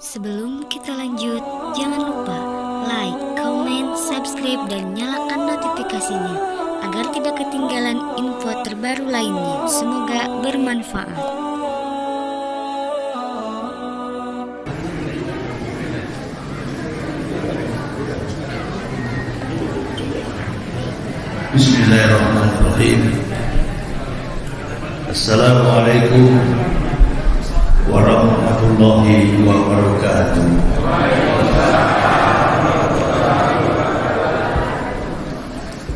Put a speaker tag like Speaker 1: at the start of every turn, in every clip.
Speaker 1: Sebelum kita lanjut, jangan lupa like, comment, subscribe, dan nyalakan notifikasinya agar tidak ketinggalan info terbaru lainnya. Semoga bermanfaat.
Speaker 2: Bismillahirrahmanirrahim. Assalamualaikum warahmatullahi wabarakatuh.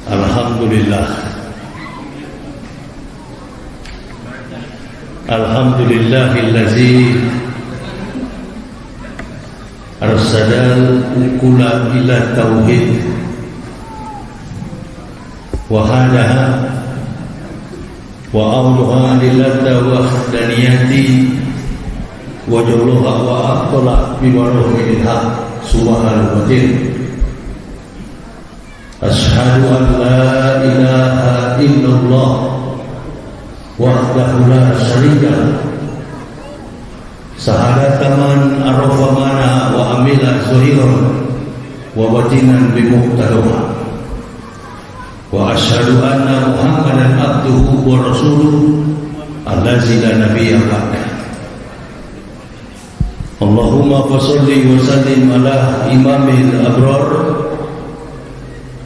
Speaker 2: Alhamdulillah. Alhamdulillahillazi arsadal ukula ila tauhid wa hadaha wa awluha lilladda wahdaniyati wa jalluha wa aqtala bimaruhil haq subhanahu wa ta'ala. Ashhadu an la ilaha illallah wahdahu la syarika lahu sahadatan arafa mana wa amila zahiran wa batinan bimuqtadaha. Wa asyhadu anna Muhammadan abduhu wa rasuluhu allazi la nabiyya ba'dah. Allahumma fasholli wa sallim ala imamil abrar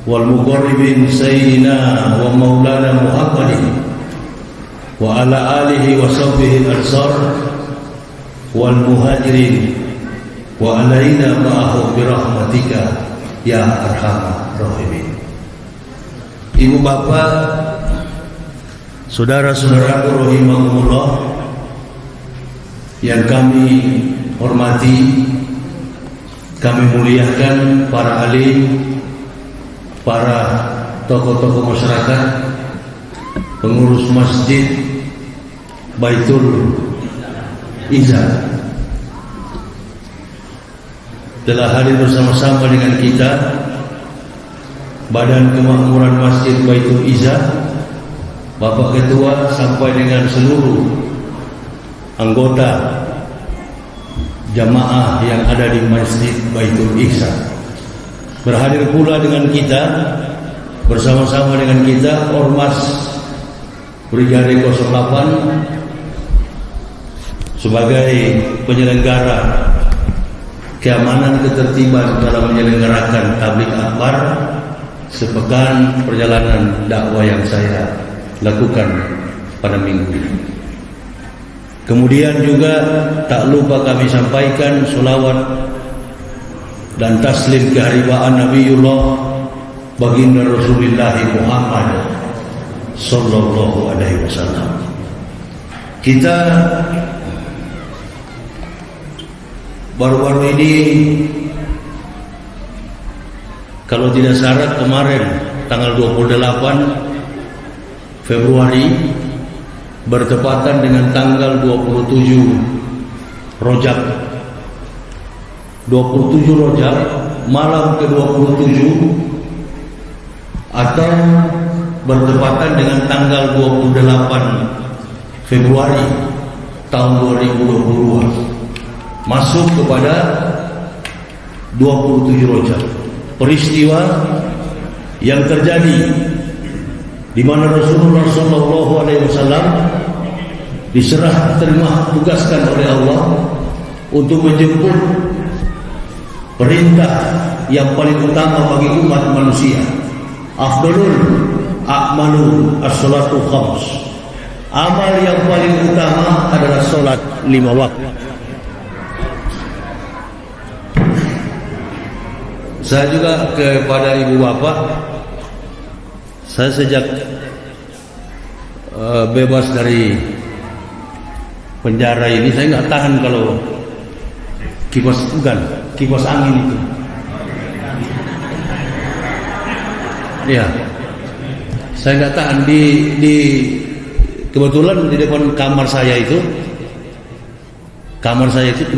Speaker 2: wal muqarribin sayyidina wa maulana Muhammadin wa ala alihi wa sahbihi al-ansar wal muhajirin wa alaina ma'ahum bi rahmatika ya arhamar rahimin. Ibu bapak, saudara-saudaraku rahimahumullah yang kami hormati, kami muliakan para alim, para tokoh-tokoh masyarakat, pengurus masjid Baitul Izzah telah hadir bersama-sama dengan kita. Badan Kemakmuran Masjid Baitul Izzah, Bapak Ketua sampai dengan seluruh anggota jamaah yang ada di Masjid Baitul Izzah. Berhadir pula dengan kita, bersama-sama dengan kita Ormas Brigade 08 sebagai penyelenggara keamanan ketertiban dalam menyelenggarakan tabligh akbar sepekan perjalanan dakwah yang saya lakukan pada minggu ini. Kemudian juga tak lupa kami sampaikan sholawat dan taslim keharibaan Nabiullah baginda Rasulullah Muhammad sallallahu alaihi wasallam. Kita baru-baru ini, kalau tidak salah kemarin tanggal 28 Februari bertepatan dengan tanggal 27 Rajab. 27 Rajab malam ke-27 atau bertepatan dengan tanggal 28 Februari tahun 2022 masuk kepada 27 Rajab. Peristiwa yang terjadi di mana Rasulullah SAW diserah terima tugaskan oleh Allah untuk menjemput perintah yang paling utama bagi umat manusia. Afdalul a'malu as-salatu khams. Amal yang paling utama adalah salat 5 waktu. Saya juga kepada ibu bapak, saya sejak bebas dari penjara ini, saya nggak tahan kalau kipas angin itu. Ya, saya nggak tahan kebetulan di depan kamar saya itu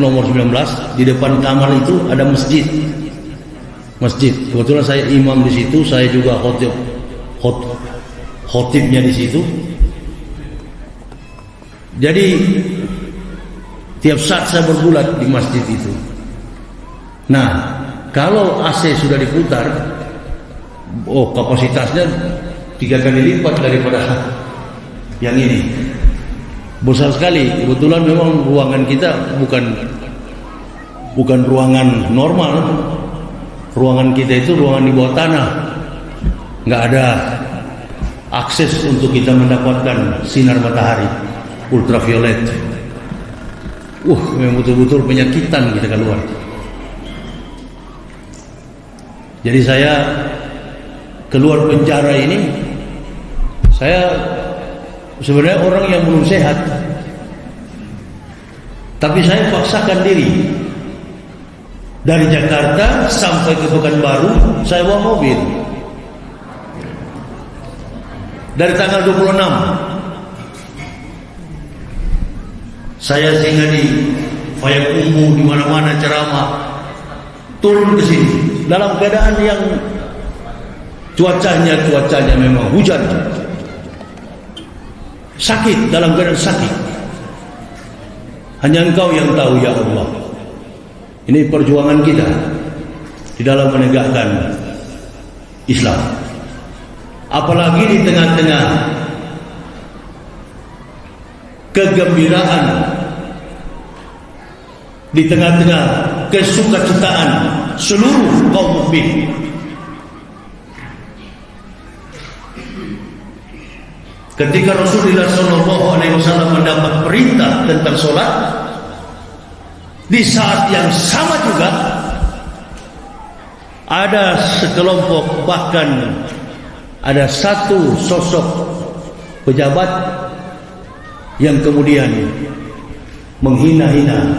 Speaker 2: nomor 19, di depan kamar itu ada masjid. Kebetulan saya imam di situ, saya juga khotibnya di situ. Jadi Tiap saat saya bergulat di masjid itu. Nah, kalau AC sudah diputar, kapasitasnya 3 kali lipat daripada yang ini. Besar sekali. Kebetulan memang ruangan kita bukan ruangan normal. Ruangan kita itu ruangan di bawah tanah. Nggak ada akses untuk kita mendapatkan sinar matahari ultraviolet. Memang betul-betul penyakitan kita keluar. Jadi saya keluar penjara ini, saya sebenarnya orang yang belum sehat, tapi saya paksakan diri. Dari Jakarta sampai ke Pekanbaru saya bawa mobil. Dari tanggal 26 saya singgah di Payakumbuh, di mana-mana ceramah, turun ke sini dalam keadaan yang cuacanya memang hujan, sakit, dalam keadaan sakit. Hanya Engkau yang tahu ya Allah. Ini perjuangan kita di dalam menegakkan Islam. Apalagi di tengah-tengah kegembiraan, di tengah-tengah kesukacitaan seluruh kaum mukmin. Ketika Rasulullah SAW mendapat perintah tentang sholat, di saat yang sama juga ada sekelompok, bahkan ada satu sosok pejabat yang kemudian menghina-hina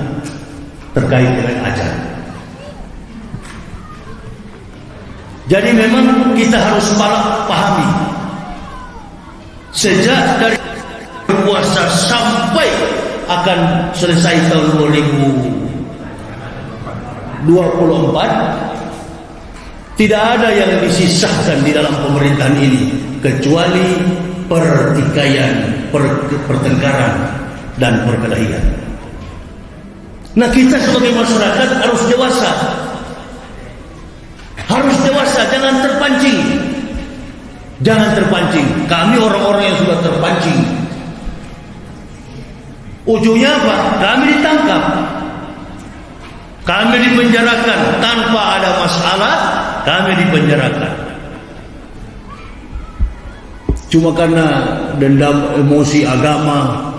Speaker 2: terkait dengan azan. Jadi memang kita harus pahami, sejak dari puasa sampai akan selesai tahun 2024, tidak ada yang disisahkan di dalam pemerintahan ini kecuali pertikaian, pertengkaran dan perkelahian. Nah, kita sebagai masyarakat harus dewasa. Harus dewasa, jangan terpancing. Jangan terpancing. Kami orang-orang yang sudah terpancing. Ujungnya apa? Kami ditangkap. Kami dipenjarakan tanpa ada masalah, kami dipenjarakan. Cuma karena dendam emosi agama.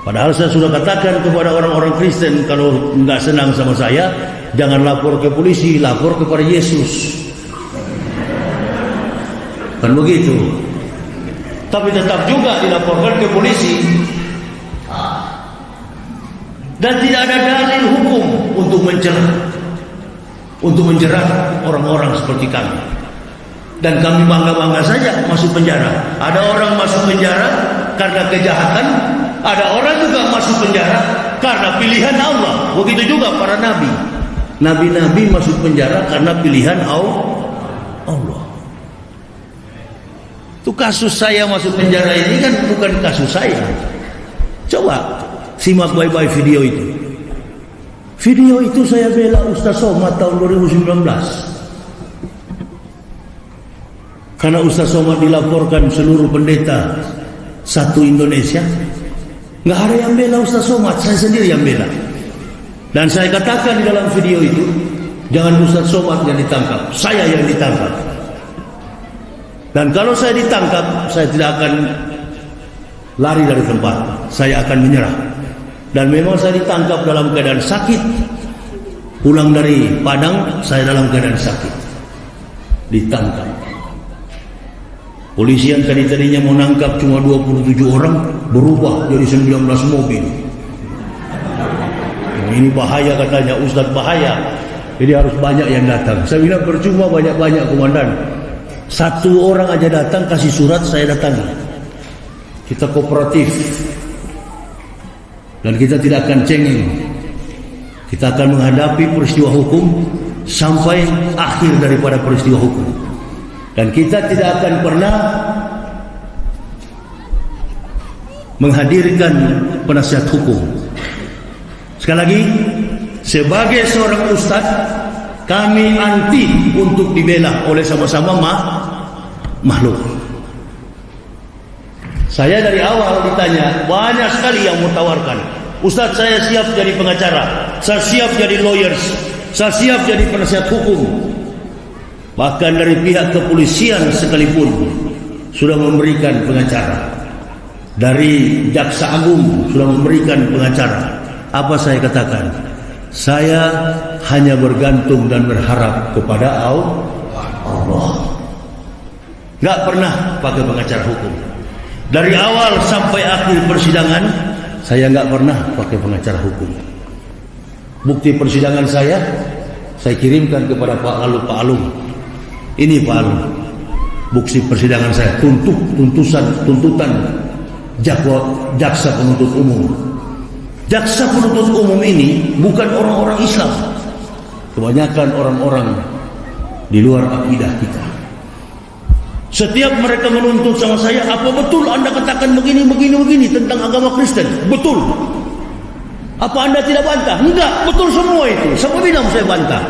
Speaker 2: Padahal saya sudah katakan kepada orang-orang Kristen, kalau nggak senang sama saya, jangan lapor ke polisi, lapor kepada Yesus. Kan begitu. Tapi tetap juga dilaporkan ke polisi. Dan tidak ada dalil hukum untuk menjerat orang-orang seperti kami. Dan kami bangga-bangga saja masuk penjara. Ada orang masuk penjara karena kejahatan, ada orang juga masuk penjara karena pilihan Allah. Begitu juga para nabi. Nabi-nabi masuk penjara karena pilihan Allah. Itu kasus saya masuk penjara ini kan bukan kasus saya. Coba simak baik-baik video itu. Video itu saya bela Ustaz Somad tahun 2019. Karena Ustaz Somad dilaporkan seluruh pendeta satu Indonesia. Nggak ada yang bela Ustaz Somad, saya sendiri yang bela. Dan saya katakan di dalam video itu, jangan Ustaz Somad yang ditangkap, saya yang ditangkap. Dan kalau saya ditangkap, saya tidak akan lari dari tempat, saya akan menyerah. Dan memang saya ditangkap dalam keadaan sakit. Pulang dari Padang, saya dalam keadaan sakit. Ditangkap. Polisi yang tadinya mau nangkap cuma 27 orang, berubah jadi 19 mobil. Ini bahaya katanya, Ustaz bahaya. Jadi harus banyak yang datang. Saya bilang percuma banyak-banyak komandan. Satu orang aja datang kasih surat, saya datang. Kita kooperatif. Dan kita tidak akan cengeng. Kita akan menghadapi peristiwa hukum sampai akhir daripada peristiwa hukum. Dan kita tidak akan pernah menghadirkan penasihat hukum. Sekali lagi, sebagai seorang ustaz, kami anti untuk dibela oleh sama-sama makhluk. Saya dari awal ditanya, banyak sekali yang mentawarkan, Ustaz, saya siap jadi pengacara, saya siap jadi lawyers, saya siap jadi penasihat hukum. Bahkan dari pihak kepolisian sekalipun sudah memberikan pengacara, dari Jaksa Agung sudah memberikan pengacara. Apa saya katakan? Saya hanya bergantung dan berharap kepada Allah. Gak pernah pakai pengacara hukum. Dari awal sampai akhir persidangan, saya gak pernah pakai pengacara hukum. Bukti persidangan saya kirimkan kepada Pak Alung. Ini Pak Alung, bukti persidangan saya, tuntutan jaksa penuntut umum. Jaksa penuntut umum ini bukan orang-orang Islam, kebanyakan orang-orang di luar akidah kita. Setiap mereka menuntut sama saya, apa betul Anda katakan begini tentang agama Kristen? Betul. Apa Anda tidak bantah? Enggak, betul semua itu. Siapa bilang saya bantah?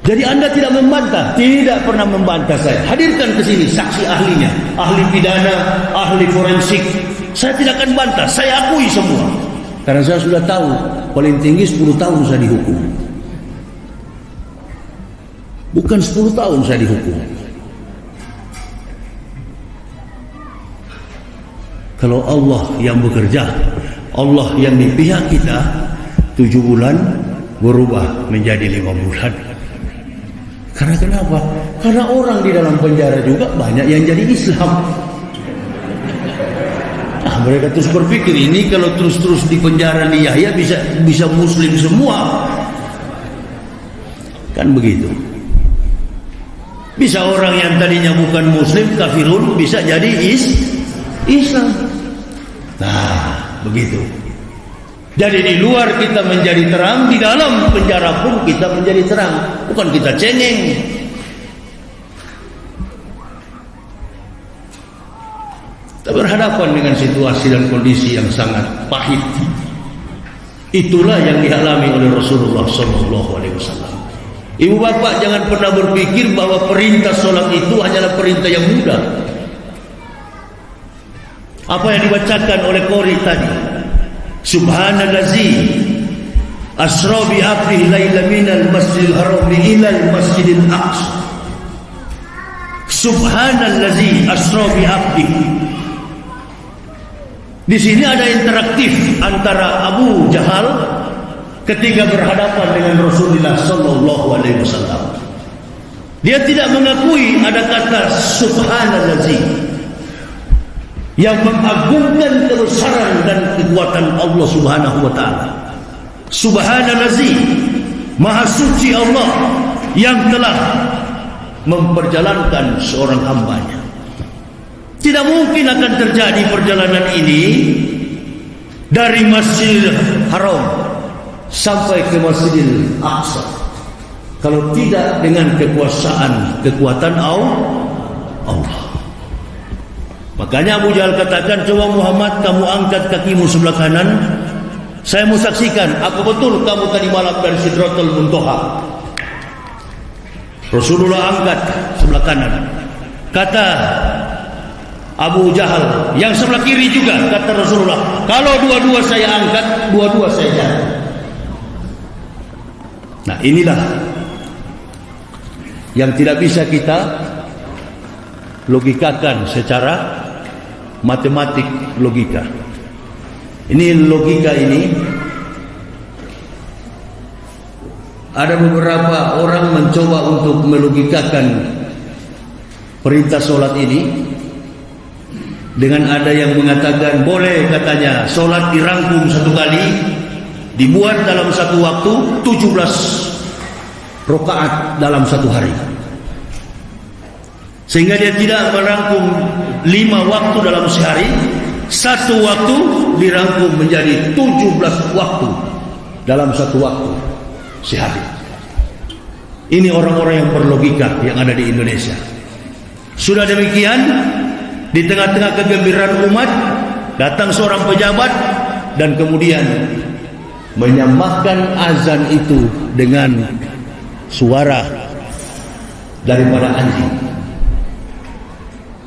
Speaker 2: Jadi Anda tidak membantah? Tidak pernah membantah saya. Hadirkan ke sini saksi ahlinya, ahli pidana, ahli forensik. Saya tidak akan bantah, saya akui semua. Karena saya sudah tahu, paling tinggi 10 tahun saya dihukum. Bukan 10 tahun saya dihukum. Kalau Allah yang bekerja, Allah yang di pihak kita, 7 bulan berubah menjadi 5 bulan. Karena kenapa? Karena orang di dalam penjara juga banyak yang jadi Islam. Mereka terus berpikir, ini kalau terus-terus di penjara di Yahya bisa Muslim semua. Kan begitu. Bisa orang yang tadinya bukan Muslim, kafirun, bisa jadi Islam. Nah, begitu. Jadi di luar kita menjadi terang, di dalam penjara pun kita menjadi terang. Bukan kita cengeng. Kita berhadapan dengan situasi dan kondisi yang sangat pahit. Itulah yang dialami oleh Rasulullah SAW. Ibu bapak jangan pernah berpikir bahwa perintah sholat itu hanyalah perintah yang mudah. Apa yang dibacakan oleh qori tadi, Subhanallazi asra bi 'abdihi lailan minal masjidil haram ilal masjidil aqsa. Subhanallazi asra bi 'abdihi. Di sini ada interaktif antara Abu Jahal ketika berhadapan dengan Rasulullah sallallahu alaihi wasallam. Dia tidak mengakui ada kata subhanallazi yang mengagungkan kebesaran dan kekuatan Allah Subhanahu wa taala. Subhanallazi, maha suci Allah yang telah memperjalankan seorang hambanya. Tidak mungkin akan terjadi perjalanan ini dari Masjidil Haram sampai ke Masjidil Aqsa kalau tidak dengan kekuatan Allah. Makanya Abu Jahal katakan, coba Muhammad kamu angkat kakimu sebelah kanan, saya mau saksikan apa betul kamu tadi malam dari Sidratul Muntaha. Rasulullah angkat sebelah kanan. Kata Abu Jahal yang sebelah kiri juga, kata Rasulullah, kalau dua-dua saya angkat, dua-dua saya jatuh. Nah, inilah yang tidak bisa kita logikakan secara matematik logika. Ini logika ini ada beberapa orang mencoba untuk melogikakan perintah sholat ini dengan ada yang mengatakan boleh, katanya sholat dirangkum satu kali, dibuat dalam satu waktu 17 rakaat dalam satu hari, sehingga dia tidak merangkum 5 waktu dalam sehari, satu waktu dirangkum menjadi 17 waktu dalam satu waktu sehari. Ini orang-orang yang berlogika yang ada di Indonesia. Sudah demikian, di tengah-tengah kegembiraan umat, Datang seorang pejabat dan kemudian menyamakan azan itu dengan suara daripada anjing.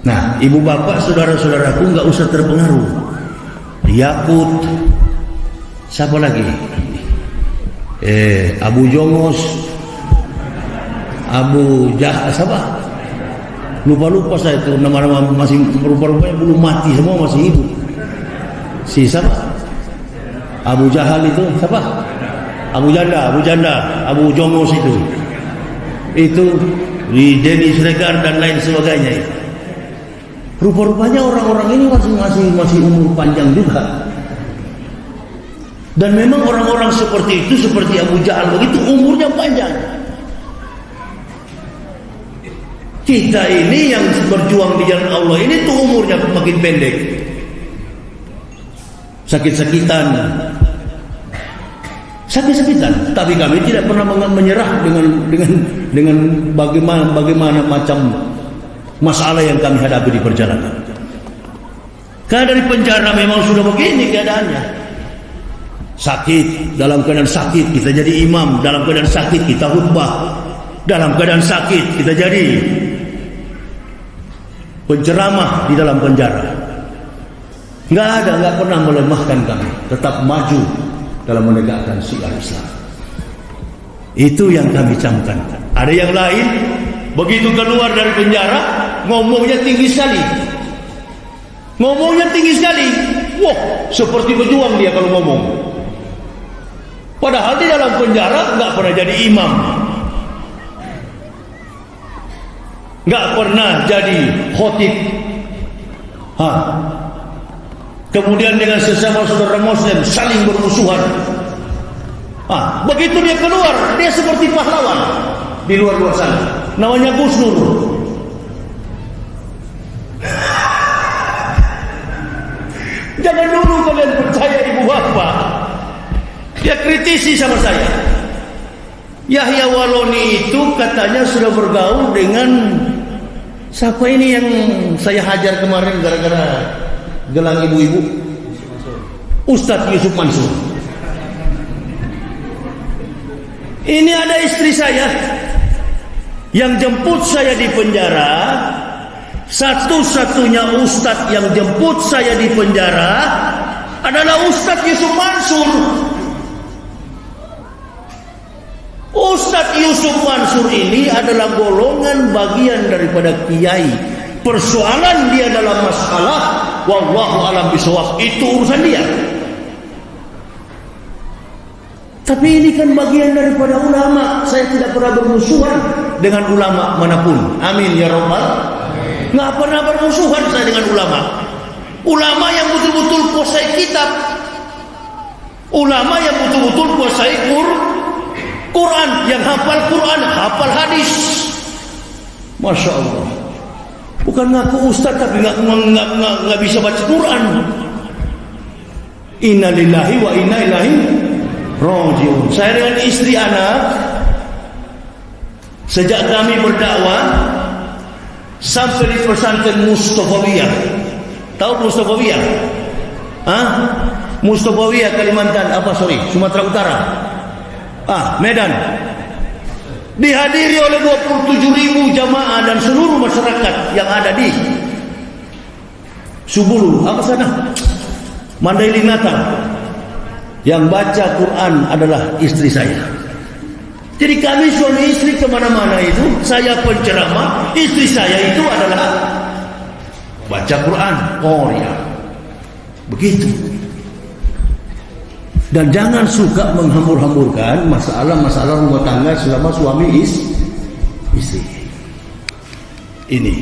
Speaker 2: Nah, ibu bapak, saudara-saudaraku, nggak usah terpengaruh. Yakut, siapa lagi? Abu Jongos, Abu siapa? Lupa saya itu nama-nama, masih rupa-rupanya belum mati semua, masih hidup. Si siapa? Abu Jahal itu siapa? Abu Janda, Abu Jongos itu di Denny Sregar dan lain sebagainya itu. Rupa-rupanya orang-orang ini masih umur panjang juga. Dan memang orang-orang seperti itu, seperti Abu Jahal begitu, umurnya panjang. Kita ini yang berjuang di jalan Allah ini tuh umurnya makin pendek. Sakit-sakitan, tapi kami tidak pernah menyerah dengan bagaimana macam masalah yang kami hadapi di perjalanan. Karena dari penjara memang sudah begini keadaannya. Sakit, dalam keadaan sakit kita jadi imam, dalam keadaan sakit kita khutbah, dalam keadaan sakit kita jadi penceramah di dalam penjara. Nggak pernah melemahkan kami, tetap maju dalam menegakkan syiar Islam. Itu yang kami camkan. Ada yang lain, begitu keluar dari penjara, ngomongnya tinggi sekali. Wah, seperti berjuang dia kalau ngomong. Padahal di dalam penjara nggak pernah jadi imam, nggak pernah jadi khotib. Kemudian dengan sesama saudara Muslim saling bermusuhan. Begitu dia keluar, dia seperti pahlawan di luar sana. Namanya Gus Nur. Jangan dulu kalian percaya ibu bapak. Dia kritisi sama saya. Yahya Waloni itu katanya sudah bergaul dengan siapa ini yang saya hajar kemarin gara-gara gelang ibu-ibu? Ustadz Yusuf Mansur. Ini ada istri saya yang jemput saya di penjara. Satu-satunya ustadz yang jemput saya di penjara adalah Ustadz Yusuf Mansur. Ustadz Yusuf Mansur ini adalah golongan bagian daripada kiai. Persoalan dia dalam masalah wallahu alam bisawab, itu urusan dia. Tapi ini kan bagian daripada ulama. Saya tidak pernah bermusuhan dengan ulama manapun. Amin ya rabbal. Nggak pernah bermusuhan saya dengan ulama. Ulama yang betul-betul kuasai kitab, ulama yang betul-betul kuasai Quran, yang hafal Quran, hafal hadis. Masya Allah. Bukan ngaku ustaz tapi nggak bisa baca Quran. Inna lillahi wa inna ilaihi raji'un. Saya dengan istri anak, sejak kami berdakwah sampai di pesantren Mustafawiyah. Tahu Mustafawiyah? Mustafawiyah Kalimantan Sumatera Utara. Medan. Dihadiri oleh 27.000 jamaah dan seluruh masyarakat yang ada di Subulu, Mandailing. Yang baca Quran adalah istri saya. Jadi kami suami istri kemana-mana itu, saya penceramah, istri saya itu adalah baca Quran. Ya, begitu. Dan jangan suka menghambur-hamburkan masalah-masalah rumah tangga selama suami istri. Ini.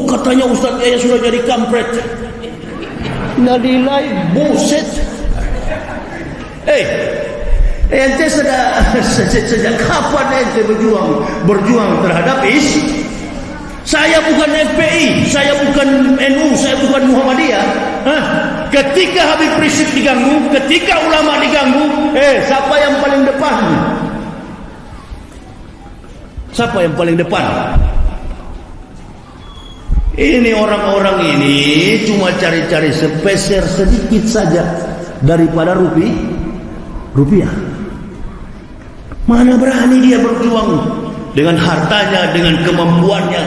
Speaker 2: Katanya Ustaz saya sudah jadi kampret. Nilai buset. Ente sejak kapan ente berjuang terhadap Saya bukan FPI, saya bukan NU, saya bukan Muhammadiyah. Ketika Habib Rizik diganggu, ketika ulama diganggu, siapa yang paling depan? Siapa yang paling depan? Ini orang-orang ini cuma cari-cari sepeser sedikit saja daripada rupiah. Mana berani dia berjuang dengan hartanya, dengan kemampuannya,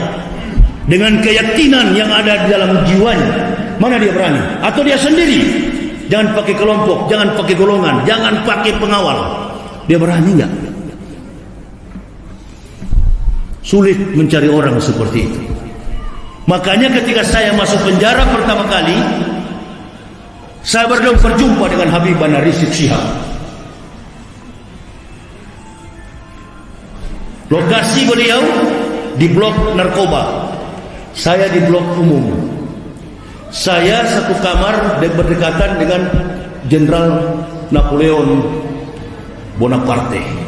Speaker 2: dengan keyakinan yang ada di dalam jiwanya. Mana dia berani? Atau dia sendiri? Jangan pakai kelompok, jangan pakai golongan, jangan pakai pengawal. Dia berani enggak? Sulit mencari orang seperti itu. Makanya ketika saya masuk penjara pertama kali, saya berjumpa dengan Habib Bana Rizik Syihab. Lokasi beliau di blok narkoba, saya di blok umum. Saya satu kamar berdekatan dengan Jenderal Napoleon Bonaparte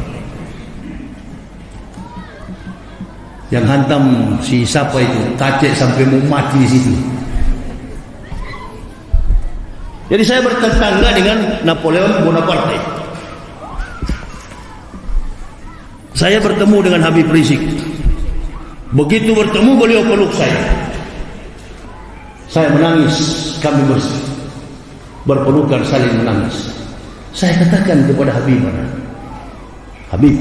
Speaker 2: yang hantam si siapa itu Kacek sampai mau mati di situ. Jadi saya bertetangga dengan Napoleon Bonaparte. Saya bertemu dengan Habib Rizik. Begitu bertemu beliau peluk saya. Saya menangis, kami berpelukan saling menangis. Saya katakan kepada Habib, Habib,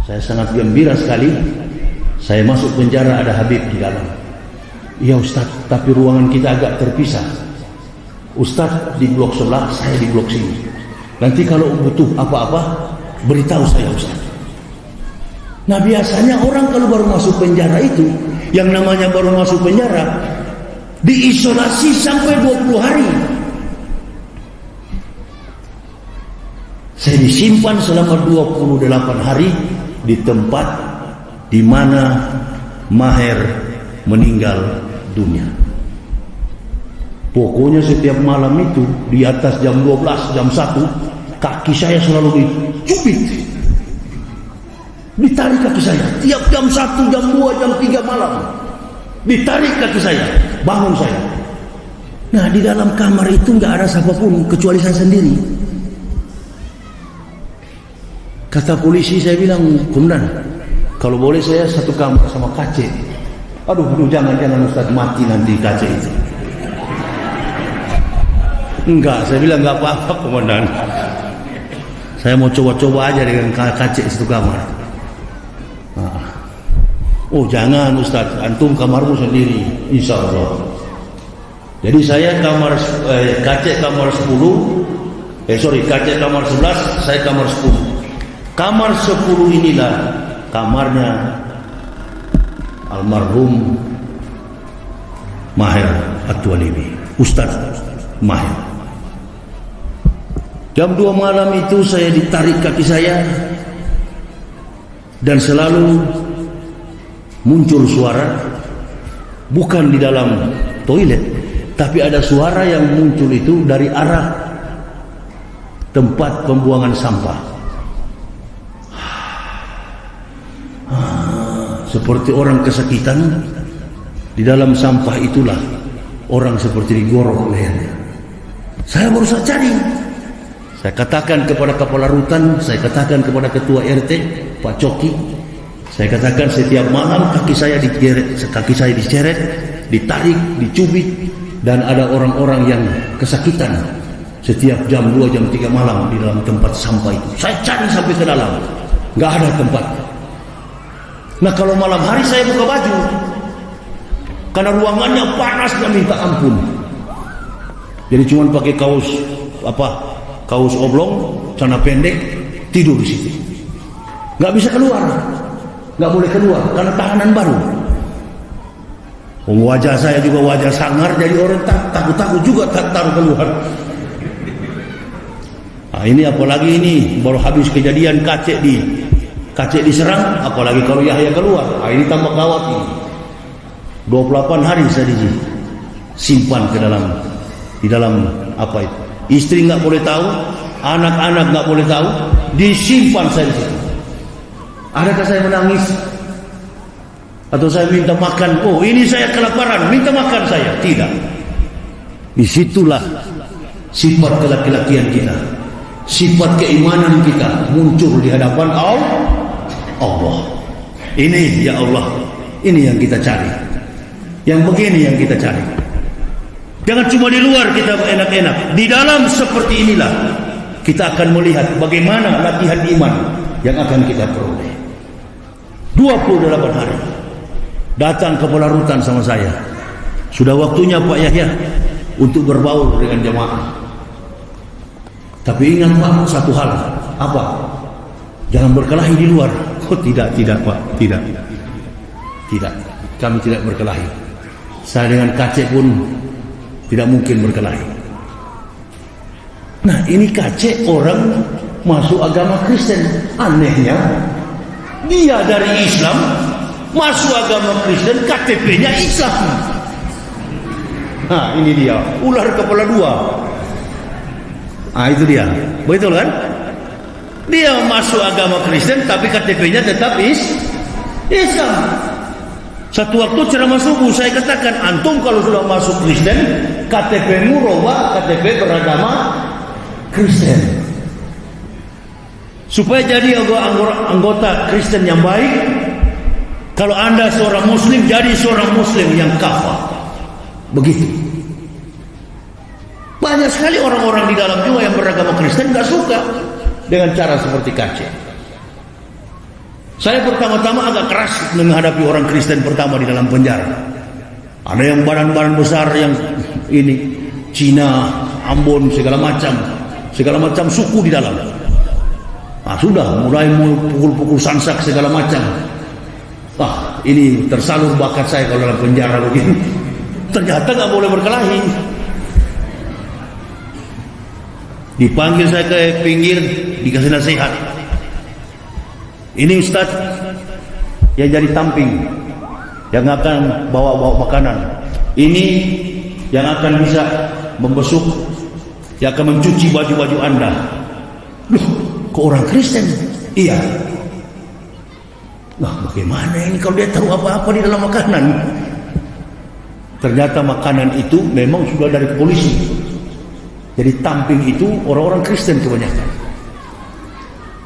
Speaker 2: saya sangat gembira sekali saya masuk penjara ada Habib di dalam. Ya Ustaz, tapi ruangan kita agak terpisah. Ustaz di blok sebelah, saya di blok sini. Nanti kalau butuh apa-apa, beritahu saya Ustaz. Nah biasanya orang kalau baru masuk penjara itu, yang namanya baru masuk penjara, diisolasi sampai 20 hari. Saya disimpan selama 28 hari di tempat di mana Maher meninggal dunia. Pokoknya setiap malam itu di atas jam 12, jam 1, kaki saya selalu dicubit. Ditarik kaki saya. Tiap jam 1, jam 2, jam 3 malam. Ditarik kaki saya. Bangun saya. Nah di dalam kamar itu nggak ada siapapun kecuali saya sendiri. Kata polisi, saya bilang, Komandan, kalau boleh saya satu kamar sama Kacek. Aduh jangan Ustaz, mati nanti Kacek itu. Enggak, saya bilang enggak apa-apa Komandan. Saya mau coba-coba aja dengan Kacek satu kamar. Nah. Oh jangan Ustaz, antum kamarmu sendiri, insya Allah. Jadi saya Kacek kamar 10, Kacek kamar 11, saya kamar 10. Kamar 10 inilah kamarnya almarhum Maher At-Twalibi, Ustaz Maher. Jam 2 malam itu saya ditarik kaki saya dan selalu muncul suara, bukan di dalam toilet, tapi ada suara yang muncul itu dari arah tempat pembuangan sampah. Seperti orang kesakitan, di dalam sampah itulah orang seperti digorok lehernya. Saya berusaha cari. Saya katakan kepada kepala rutan, saya katakan kepada ketua RT Pak Coki, saya katakan setiap malam kaki saya diceret, ditarik, dicubit, dan ada orang-orang yang kesakitan setiap jam 2, jam 3 malam di dalam tempat sampah itu. Saya cari sampai ke dalam, nggak ada tempat. Nah kalau malam hari saya buka baju, karena ruangannya panas dan minta ampun. Jadi cuma pakai kaos oblong, celana pendek, tidur di situ. Nggak bisa keluar, nggak boleh keluar karena tahanan baru. Wajah saya juga wajah sangar, jadi orang takut-takut juga tak taruh keluar. Nah, ini apalagi ini baru habis kejadian Kacek diserang, apalagi kalau Yahya keluar. Nah, ini tambah gawat ini. 28 hari saya disimpan di dalam apa itu? Istri nggak boleh tahu, anak-anak nggak boleh tahu, disimpan saya di situ. Adakah saya menangis? Atau saya minta makan? Oh, ini saya kelaparan, minta makan saya? Tidak. Disitulah sifat kelaki-lakian kita, sifat keimanan kita muncul di hadapan Allah. Ini ya Allah, ini yang kita cari. Yang begini yang kita cari. Jangan cuma di luar kita enak-enak. Di dalam seperti inilah kita akan melihat bagaimana latihan iman yang akan kita peroleh. 28 hari datang kepala rutan sama saya. Sudah waktunya Pak Yahya untuk berbaur dengan jemaah. Tapi ingat Pak, satu hal. Apa? Jangan berkelahi di luar. Oh tidak Pak, tidak. Kami tidak berkelahi. Saya dengan Kacek pun tidak mungkin berkelahi. Nah, ini Kacek orang masuk agama Kristen. Anehnya, dia dari Islam masuk agama Kristen, KTP-nya Islam. Nah, ini dia, ular kepala dua. Ah, itu dia. Betul kan? Dia masuk agama Kristen tapi KTP-nya tetap Islam. Satu waktu ceramah subuh saya katakan, antum kalau sudah masuk Kristen, KTP-mu robah KTP beragama Kristen. Supaya jadi anggota Kristen yang baik, kalau Anda seorang Muslim, jadi seorang Muslim yang kafah. Begitu. Banyak sekali orang-orang di dalam juga yang beragama Kristen gak suka dengan cara seperti Kacek. Saya pertama-tama agak keras menghadapi orang Kristen pertama di dalam penjara. Ada yang badan-badan besar yang ini Cina, Ambon, segala macam suku di dalam. Nah, sudah mulai pukul-pukul sansak segala macam. Ini tersalur bakat saya kalau dalam penjara begini. Ternyata nggak boleh berkelahi. Dipanggil saya ke pinggir, dikasih nasihat. Ini Ustaz yang jadi tamping, yang akan bawa makanan. Ini yang akan bisa membesuk, yang akan mencuci baju-baju Anda. Loh, ke orang Kristen? Iya. Nah, bagaimana ini kalau dia tahu apa-apa di dalam makanan? Ternyata makanan itu memang sudah dari polisi. Jadi tamping itu orang-orang Kristen kebanyakan.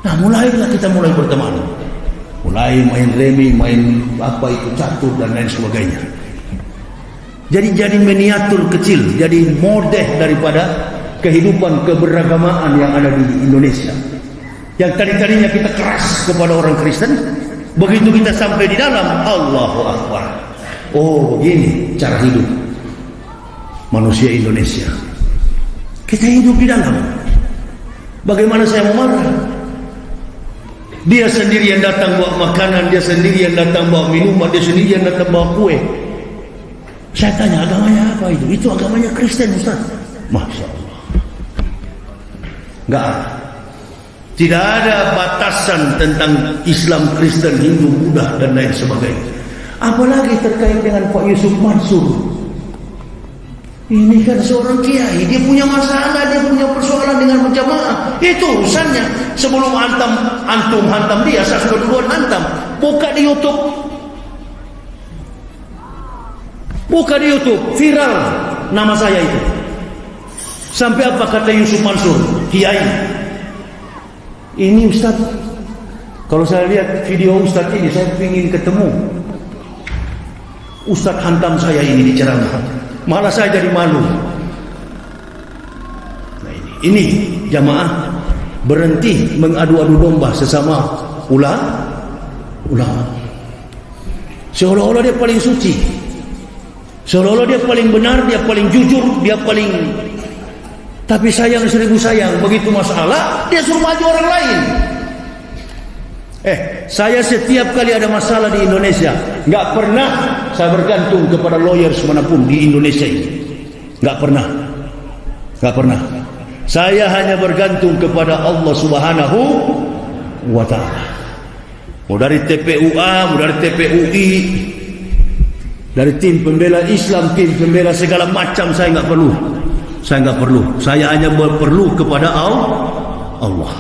Speaker 2: Nah, mulailah kita berteman. Mulai main remi, main apa itu catur dan lain sebagainya. Jadi miniatur kecil, jadi model daripada kehidupan keberagamaan yang ada di Indonesia. Yang tadinya kita keras kepada orang Kristen, begitu kita sampai di dalam, Allahu Akbar. Oh, begini cara hidup manusia Indonesia. Kita hidup di dalam. Bagaimana saya mau marah? Dia sendiri yang datang bawa makanan, dia sendiri yang datang bawa minuman, dia sendiri yang datang bawa kue. Saya tanya, agamanya apa itu? Itu agamanya Kristen, Ustaz. Masya Allah. Enggak ada. Tidak ada batasan tentang Islam, Kristen, Hindu, Buddha dan lain sebagainya. Apalagi terkait dengan Pak Yusuf Mansur. Ini kan seorang kiai, dia punya masalah, dia punya persoalan dengan berjamaah. Itu urusannya. Sebelum antum hantam dia, saya sudah duluan hantam. Buka di YouTube. Buka di YouTube, viral nama saya itu. Sampai apa kata Yusuf Mansur, kiai. Ini Ustaz, kalau saya lihat video Ustaz ini, saya ingin ketemu Ustaz hantam saya ini di ceramah. Malah saya jadi malu. Nah, ini jamaah berhenti mengadu-adu domba sesama ulama. Seolah-olah dia paling suci, seolah-olah dia paling benar, dia paling jujur, dia paling. Tapi sayang seribu sayang, begitu masalah dia suruh maju orang lain. Saya setiap kali ada masalah di Indonesia, nggak pernah saya bergantung kepada lawyer manapun di Indonesia ini. Nggak pernah. Saya hanya bergantung kepada Allah Subhanahu wa Ta'ala. Mau dari TPUA, mau dari TPUI, dari tim pembela Islam, tim pembela segala macam, saya nggak perlu. Saya hanya perlu kepada Allah.